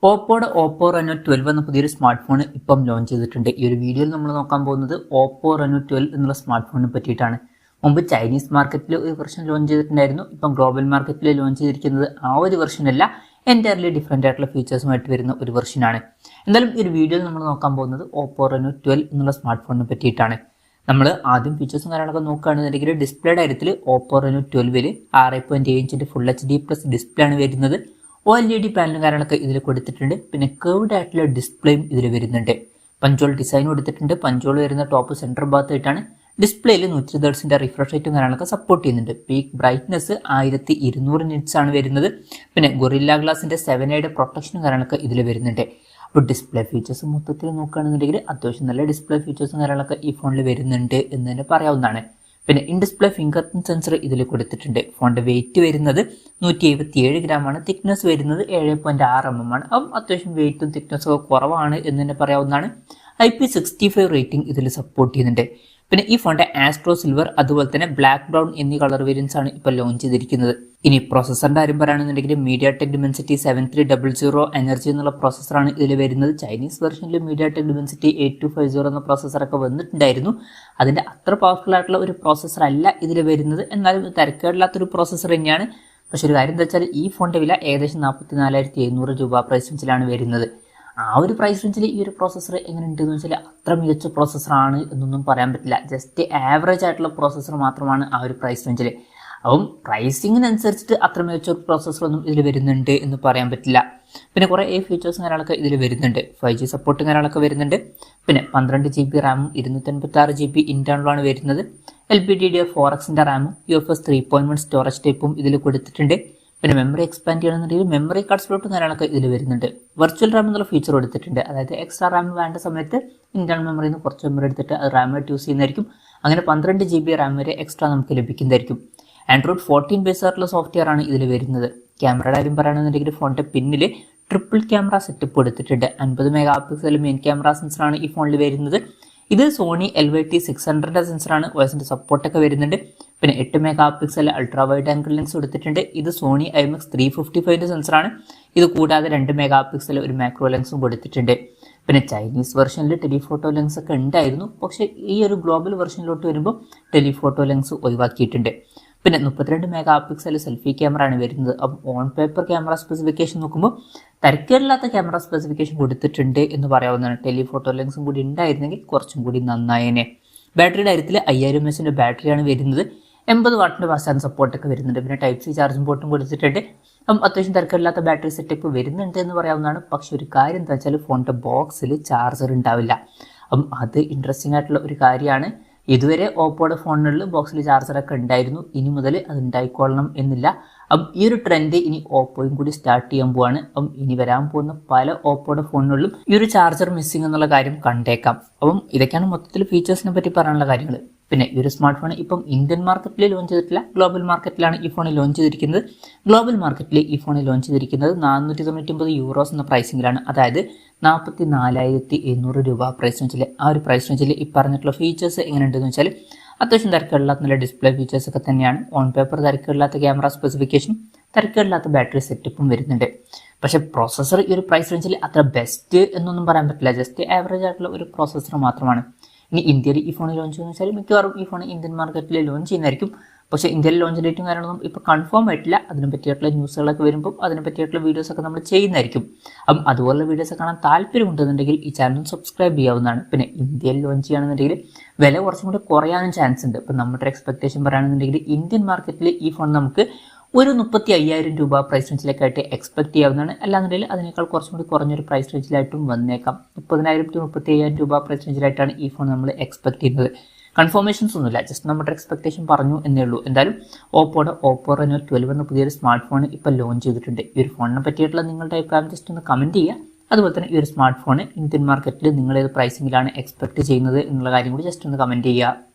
Oppo Reno 12 എന്ന പുതിയൊരു smart phone ഇപ്പം ലോഞ്ച് ചെയ്തിട്ടുണ്ട്. ഈ ഒരു വീഡിയോയിൽ നമ്മൾ നോക്കാൻ പോകുന്നത് ഓപ്പോ റെനോ 12 എന്നുള്ള സ്മാർട്ട് ഫോണിനെ പറ്റിയിട്ടാണ്. മുമ്പ് ചൈനീസ് മാർക്കറ്റിൽ ഒരു വെർഷൻ ലോഞ്ച് ചെയ്തിട്ടുണ്ടായിരുന്നു. ഇപ്പം ഗ്ലോബൽ മാർക്കറ്റിൽ ലോഞ്ച് ചെയ്തിരിക്കുന്നത് ആ ഒരു വെർഷനല്ല, എൻറ്റയർലി ഡിഫറെൻ്റ് ആയിട്ടുള്ള ഫീച്ചേഴ്സുമായിട്ട് വരുന്ന ഒരു വെർഷനാണ്. എന്തായാലും ഈ ഒരു വീഡിയോയിൽ നമ്മൾ നോക്കാൻ പോകുന്നത് ഓപ്പോ റെനോ 12 എന്നുള്ള സ്മാർട്ട് ഫോണിനെ പറ്റിയിട്ടാണ്. നമ്മൾ ആദ്യം ഫീച്ചേഴ്സും കാര്യങ്ങളൊക്കെ നോക്കുകയാണെന്നുണ്ടെങ്കിൽ ഡിസ്പ്ലേ കാര്യത്തിൽ ഓപ്പോ റെനോ 12 6.7 ഇഞ്ചിൻ്റെ ഫുൾ HD+ ഡിസ്പ്ലേ ആണ് വരുന്നത്. OLED പാനലും കാര്യങ്ങളൊക്കെ ഇതിൽ കൊടുത്തിട്ടുണ്ട്. പിന്നെ കേർവ്ഡ് ആയിട്ടുള്ള ഡിസ്പ്ലേയും ഇതിൽ വരുന്നുണ്ട്. പഞ്ചോൾ ഡിസൈൻ കൊടുത്തിട്ടുണ്ട്. പഞ്ചോൾ വരുന്ന ടോപ്പ് സെൻറ്റർ ഭാഗത്തായിട്ടാണ്. ഡിസ്പ്ലേയിൽ 120 Hz റിഫ്രഷ് റേറ്റും കാര്യങ്ങളൊക്കെ സപ്പോർട്ട് ചെയ്യുന്നുണ്ട്. പീക്ക് ബ്രൈറ്റ്നസ് 1200 nits ആണ് വരുന്നത്. പിന്നെ ഗൊറില്ല ഗ്ലാസിൻ്റെ 7A പ്രൊട്ടക്ഷനും കാര്യങ്ങളൊക്കെ ഇതിൽ വരുന്നുണ്ട്. അപ്പോൾ ഡിസ്പ്ലേ ഫീച്ചേഴ്സ് മൊത്തത്തിൽ നോക്കുകയാണെന്നുണ്ടെങ്കിൽ അത്യാവശ്യം നല്ല ഡിസ്പ്ലേ ഫീച്ചേഴ്സും കാര്യങ്ങളൊക്കെ ഈ ഫോണിൽ വരുന്നുണ്ട് എന്ന് തന്നെ പറയാവുന്നതാണ്. പിന്നെ in display finger print sensor ഇതിൽ കൊടുത്തിട്ടുണ്ട്. ഫോണിൻ്റെ വെയിറ്റ് വരുന്നത് 177 ഗ്രാമാണ്. തിക്നെസ് വരുന്നത് 7.6 mm ആണ്. അപ്പം അത്യാവശ്യം വെയിറ്റും തിക്നെസ്സും ഒക്കെ കുറവാണ് എന്ന് തന്നെ പറയാവുന്നതാണ്. IP65 റേറ്റിംഗ് ഇതിൽ സപ്പോർട്ട് ചെയ്യുന്നുണ്ട്. പിന്നെ ഈ ഫോണിൻ്റെ ആസ്ട്രോ സിൽവർ അതുപോലെ തന്നെ ബ്ലാക്ക് ബ്രൗൺ എന്നീ കളർ വേരിയൻസ് ആണ് ഇപ്പോൾ ലോഞ്ച് ചെയ്തിരിക്കുന്നത്. ഇനി പ്രോസസ്സറിൻ്റെ കാര്യം പറയുകയാണെന്നുണ്ടെങ്കിൽ MediaTek Dimensity 7300 എനർജി എന്നുള്ള പ്രോസസ്സറാണ് ഇതിൽ വരുന്നത്. ചൈനീസ് വെർഷനിൽ MediaTek Dimensity 8250 എന്ന പ്രോസസ്സറൊക്കെ വന്നിട്ടുണ്ടായിരുന്നു. അതിൻ്റെ അത്ര പവർഫുൾ ആയിട്ടുള്ള ഒരു പ്രോസസ്സർ അല്ല ഇതിൽ വരുന്നത്. എന്നാലും തിരക്കേടില്ലാത്തൊരു പ്രോസസ്സർ തന്നെയാണ്. പക്ഷെ ഒരു കാര്യം എന്താ വെച്ചാൽ ഈ ഫോണിൻ്റെ വില ഏകദേശം 44,700 രൂപ പ്രൈസ് റേഞ്ചിലാണ് വരുന്നത്. ആ ഒരു പ്രൈസ് റേഞ്ചിൽ ഈ ഒരു പ്രോസസ്സർ എങ്ങനെ ഉണ്ടെന്ന് വെച്ചാൽ അത്ര മികച്ച പ്രോസസ്സറാണ് എന്നൊന്നും പറയാൻ പറ്റില്ല. ജസ്റ്റ് ആവറേജ് ആയിട്ടുള്ള പ്രോസസ്സർ മാത്രമാണ് ആ ഒരു പ്രൈസ് റേഞ്ചിൽ. അപ്പം പ്രൈസിങ്ങിനനുസരിച്ചിട്ട് അത്ര മികച്ച ഒരു പ്രോസസ്സറൊന്നും ഇതിൽ വരുന്നുണ്ട് എന്ന് പറയാൻ പറ്റില്ല. പിന്നെ കുറേ ഫീച്ചേഴ്സും കാര്യങ്ങളൊക്കെ ഇതിൽ വരുന്നുണ്ട്. 5G സപ്പോർട്ടും കാര്യങ്ങളൊക്കെ വരുന്നുണ്ട്. പിന്നെ 12 GB റാമും 256 GB ഇൻറ്റേർണലാണ് വരുന്നത്. LPDDR4Xൻ്റെ റാമും UFS 3.1 സ്റ്റോറേജ് ടൈപ്പും ഇതിൽ കൊടുത്തിട്ടുണ്ട്. പിന്നെ മെമ്മറി എക്സ്പാൻഡ് ചെയ്യണമെന്നുണ്ടെങ്കിൽ മെമ്മറി കാർഡ് സ്ലോട്ടും കാര്യങ്ങളൊക്കെ ഇതിൽ വരുന്നുണ്ട്. വെർച്വൽ റാം എന്നുള്ള ഫീച്ചർ കൊടുത്തിട്ടുണ്ട്. അതായത് എക്സ്ട്രാ റാം വേണ്ട സമയത്ത് ഇന്റേണൽ മെമ്മറിയിൽ നിന്ന് കുറച്ച് മെമ്മറി എടുത്തിട്ട് അത് റാമായിട്ട് യൂസ് ചെയ്യുന്നതായിരിക്കും. അങ്ങനെ 12 GB റാം വരെ എക്സ്ട്രാ നമുക്ക് ലഭിക്കുന്നതായിരിക്കും. ആൻഡ്രോയിഡ് 14 ബേസ് ആയിട്ടുള്ള സോഫ്റ്റ്വെയർ ആണ് ഇതിൽ വരുന്നത്. ക്യാമറയുടെ കാര്യം പറയുകയാണെന്നുണ്ടെങ്കിൽ ഫോണിൻ്റെ പിന്നിൽ ട്രിപ്പിൾ ക്യാമറ സെറ്റപ്പ് കൊടുത്തിട്ടുണ്ട്. 50 MP മെയിൻ ക്യാമറ സെൻസറാണ് ഈ ഫോണിൽ വരുന്നത്. ഇത് സോണി LYT600 സെൻസറാണ്. വോയിസിൻ്റെ സപ്പോർട്ടൊക്കെ വരുന്നുണ്ട്. പിന്നെ 8 MP ultra wide angle lens കൊടുത്തിട്ടുണ്ട്. ഇത് സോണി IMX 355 സെൻസറാണ്. ഇത് കൂടാതെ 2 MP ഒരു മാക്രോ ലെൻസും കൊടുത്തിട്ടുണ്ട്. പിന്നെ ചൈനീസ് വെർഷനിൽ ടെലിഫോട്ടോ ലെൻസ് ഒക്കെ ഉണ്ടായിരുന്നു. പക്ഷേ ഈ ഒരു ഗ്ലോബൽ വെർഷനിലോട്ട് വരുമ്പോൾ ടെലിഫോട്ടോ ലെൻസ് ഒഴിവാക്കിയിട്ടുണ്ട്. പിന്നെ 32 MP സെൽഫി ക്യാമറ ആണ് വരുന്നത്. അപ്പം ഓൺ പേപ്പർ ക്യാമറ സ്പെസിഫിക്കേഷൻ നോക്കുമ്പോൾ തരക്കേടില്ലാത്ത ക്യാമറ സ്പെസിഫിക്കേഷൻ കൊടുത്തിട്ടുണ്ട് എന്ന് പറയാവുന്നതാണ്. ടെലിഫോട്ടോ ലെൻസും കൂടി ഉണ്ടായിരുന്നെങ്കിൽ കുറച്ചും കൂടി നന്നായേനെ. ബാറ്ററിയുടെ കാര്യത്തിൽ 5000 mAh ബാറ്ററിയാണ് വരുന്നത്. 80 വാട്ടിൻ്റെ ഫാസ്റ്റ് സപ്പോർട്ടൊക്കെ വരുന്നുണ്ട്. പിന്നെ Type C ചാർജിംഗ് പോർട്ടും കൊടുത്തിട്ടുണ്ട്. അപ്പം അത്യാവശ്യം തരക്കേടില്ലാത്ത ബാറ്ററി സെറ്റപ്പ് വരുന്നുണ്ട് എന്ന് പറയാവുന്നതാണ്. പക്ഷെ ഒരു കാര്യം എന്താ വെച്ചാൽ ഫോണിൻ്റെ ബോക്സിൽ ചാർജർ ഉണ്ടാവില്ല. അപ്പം അത് ഇൻട്രസ്റ്റിംഗ് ആയിട്ടുള്ള ഒരു കാര്യമാണ്. ഇതുവരെ ഓപ്പോയുടെ ഫോണുകളിൽ ബോക്സിൽ ചാർജറൊക്കെ ഉണ്ടായിരുന്നു. ഇനി മുതൽ അത് ഉണ്ടായിക്കൊള്ളണം എന്നില്ല. അപ്പം ഈ ഒരു ട്രെൻഡ് ഇനി ഓപ്പോയും കൂടി സ്റ്റാർട്ട് ചെയ്യാൻ പോവാണ്. അപ്പം ഇനി വരാൻ പോകുന്ന പല ഓപ്പോയുടെ ഫോണുകളിലും ഈ ഒരു ചാർജർ മിസ്സിംഗ് എന്നുള്ള കാര്യം കണ്ടേക്കാം. അപ്പം ഇതൊക്കെയാണ് മൊത്തത്തിൽ ഫീച്ചേഴ്സിനെ പറ്റി പറയാനുള്ള കാര്യങ്ങൾ. പിന്നെ ഈ ഒരു സ്മാർട്ട് ഫോൺ ഇപ്പം ഇന്ത്യൻ മാർക്കറ്റിൽ ലോഞ്ച് ചെയ്തിട്ടില്ല, ഗ്ലോബൽ മാർക്കറ്റിലാണ് ഈ ഫോൺ ലോഞ്ച് ചെയ്തിരിക്കുന്നത്. ഗ്ലോബൽ മാർക്കറ്റിൽ ഈ ഫോൺ ലോഞ്ച് ചെയ്തിരിക്കുന്നത് 499 യൂറോസ് എന്ന പ്രൈസിങ്ങിലാണ്. അതായത് 44,700 രൂപ പ്രൈസ് റേഞ്ചിൽ. ആ ഒരു പ്രൈസ് റേഞ്ചിൽ ഈ പറഞ്ഞിട്ടുള്ള ഫീച്ചേഴ്സ് എങ്ങനെയുണ്ടെന്ന് വെച്ചാൽ അത്യാവശ്യം തിരക്കേടില്ലാത്ത നല്ല ഡിസ്പ്ലേ ഫീച്ചേഴ്സൊക്കെ തന്നെയാണ്. ഓൺ പേപ്പർ തിരക്കേടില്ലാത്ത ക്യാമറ സ്പെസിഫിക്കേഷനും തിരക്കേടില്ലാത്ത ബാറ്ററി സെറ്റപ്പും വരുന്നുണ്ട്. പക്ഷേ പ്രോസസ്സർ ഈ ഒരു പ്രൈസ് റേഞ്ചിൽ അത്ര ബെസ്റ്റ് എന്നൊന്നും പറയാൻ പറ്റില്ല. ജസ്റ്റ് ആവറേജ് ആയിട്ടുള്ള ഒരു പ്രോസസ്സർ മാത്രമാണ്. ഇനി ഇന്ത്യയിൽ ഈ ഫോൺ ലോഞ്ച് ചെയ്യുന്ന വെച്ചാൽ മിക്കവാറും ഈ ഫോൺ ഇന്ത്യൻ മാർക്കറ്റിൽ ലോഞ്ച് ചെയ്യുന്നതായിരിക്കും. പക്ഷേ ഇന്ത്യയിൽ ലോഞ്ച് ഡേറ്റും കാര്യങ്ങളൊന്നും ഇപ്പോൾ കൺഫേം ആയിട്ടില്ല. അതിനെ പറ്റിയിട്ടുള്ള ന്യൂസുകളൊക്കെ വരുമ്പോൾ അതിനെ പറ്റിയിട്ടുള്ള വീഡിയോസൊക്കെ നമ്മൾ ചെയ്യുന്നതായിരിക്കും. അപ്പം അതുപോലുള്ള വീഡിയോസ് കാണാൻ താല്പര്യമുണ്ടെന്നുണ്ടെങ്കിൽ ഈ ചാനൽ സബ്സ്ക്രൈബ് ചെയ്യാവുന്നതാണ്. പിന്നെ ഇന്ത്യയിൽ ലോഞ്ച് ചെയ്യുകയാണെന്നുണ്ടെങ്കിൽ വില കുറച്ചും കൂടി കുറയാനും ചാൻസ് ഉണ്ട്. ഇപ്പം നമ്മുടെ എക്സ്പെക്ടേഷൻ പറയുകയാണെന്നുണ്ടെങ്കിൽ ഇന്ത്യൻ മാർക്കറ്റിൽ ഈ ഫോൺ നമുക്ക് ഒരു 35,000 രൂപ പ്രൈസ് റേഞ്ചിലേക്കായിട്ട് എക്സ്പെക്ട് ചെയ്യാവുന്നതാണ്. അല്ലാന്നുണ്ടെങ്കിൽ അതിനേക്കാൾ കുറച്ചും കൂടി കുറഞ്ഞൊരു പ്രൈസ് റേഞ്ചിലായിട്ടും വന്നേക്കാം. 30,000 to 35,000 രൂപ പ്രൈസ് റേഞ്ചിലായിട്ടാണ് ഈ ഫോൺ നമ്മൾ എക്സ്പെക്ട് ചെയ്യുന്നത്. കൺഫർമേഷൻസ് ഒന്നുമില്ല, ജസ്റ്റ് നമ്മുടെ എക്സ്പെക്ടേഷൻ പറഞ്ഞു എന്നേ ഉള്ളൂ. എന്തായാലും ഓപ്പോ റെനോ 12 എന്ന പുതിയൊരു സ്മാർട്ട് ഫോൺ ഇപ്പോൾ ലോഞ്ച് ചെയ്തിട്ടുണ്ട്. ഈ ഒരു ഫോണിനെ പറ്റിയിട്ടുള്ള നിങ്ങളുടെ അഭിപ്രായം ജസ്റ്റ് ഒന്ന് കമൻറ്റ് ചെയ്യുക. അതുപോലെ തന്നെ ഈ ഒരു സ്മാർട്ട് ഫോൺ ഇന്ത്യൻ മാർക്കറ്റിൽ നിങ്ങൾ ഏത് പ്രൈസിങ്ങിലാണ് എക്സ്പെക്ട് ചെയ്യുന്നത് എന്നുള്ള കാര്യം കൂടി ജസ്റ്റ് ഒന്ന് കമൻറ്റ് ചെയ്യുക.